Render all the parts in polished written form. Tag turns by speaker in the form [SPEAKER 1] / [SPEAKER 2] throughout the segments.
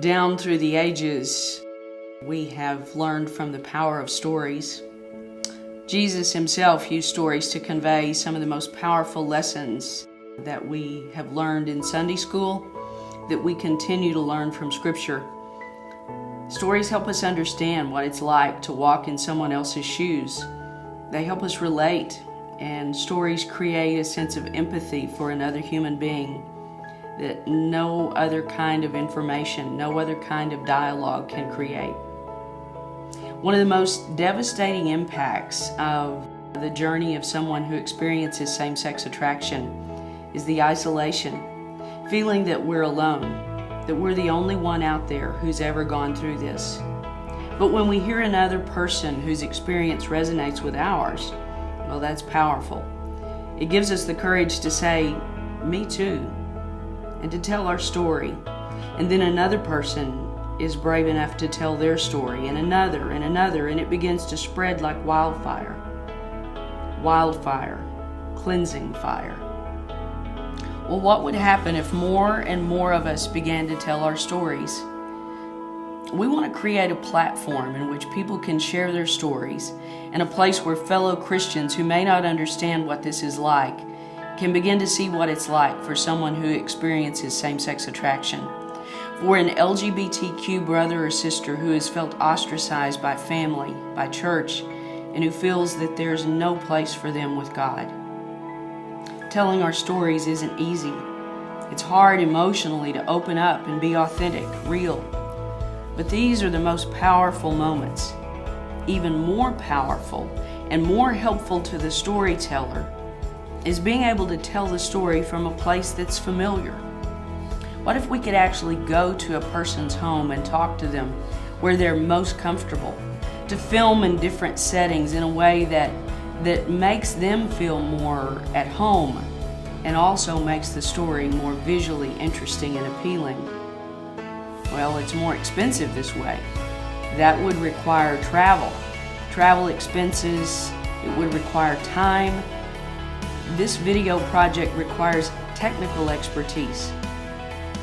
[SPEAKER 1] Down through the ages, we have learned from the power of stories. Jesus himself used stories to convey some of the most powerful lessons that we have learned in Sunday school, that we continue to learn from Scripture. Stories help us understand what it's like to walk in someone else's shoes. They help us relate, and stories create a sense of empathy for another human being that no other kind of information, no other kind of dialogue can create. One of the most devastating impacts of the journey of someone who experiences same-sex attraction is the isolation, feeling that we're alone, that we're the only one out there who's ever gone through this. But when we hear another person whose experience resonates with ours, well, that's powerful. It gives us the courage to say, "Me too," and to tell our story. And then another person is brave enough to tell their story, and another, and it begins to spread like wildfire. Wildfire, cleansing fire. Well, what would happen if more and more of us began to tell our stories? We want to create a platform in which people can share their stories, and a place where fellow Christians who may not understand what this is like can begin to see what it's like for someone who experiences same-sex attraction. For an LGBTQ brother or sister who has felt ostracized by family, by church, and who feels that there's no place for them with God. Telling our stories isn't easy. It's hard emotionally to open up and be authentic, real. But these are the most powerful moments. Even more powerful and more helpful to the storyteller is being able to tell the story from a place that's familiar. What if we could actually go to a person's home and talk to them where they're most comfortable, to film in different settings in a way that makes them feel more at home and also makes the story more visually interesting and appealing? Well, it's more expensive this way. That would require travel expenses, it would require time. This video project requires technical expertise.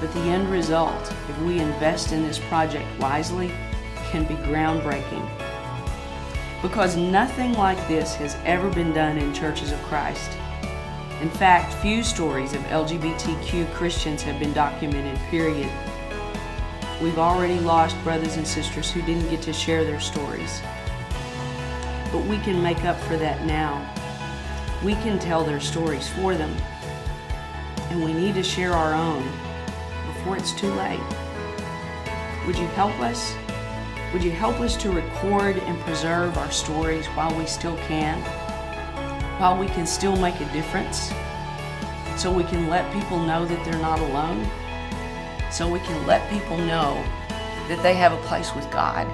[SPEAKER 1] But the end result, if we invest in this project wisely, can be groundbreaking. Because nothing like this has ever been done in churches of Christ. In fact, few stories of LGBTQ Christians have been documented, period. We've already lost brothers and sisters who didn't get to share their stories. But we can make up for that now. We can tell their stories for them. And we need to share our own before it's too late. Would you help us? Would you help us to record and preserve our stories while we still can? While we can still make a difference? So we can let people know that they're not alone? So we can let people know that they have a place with God?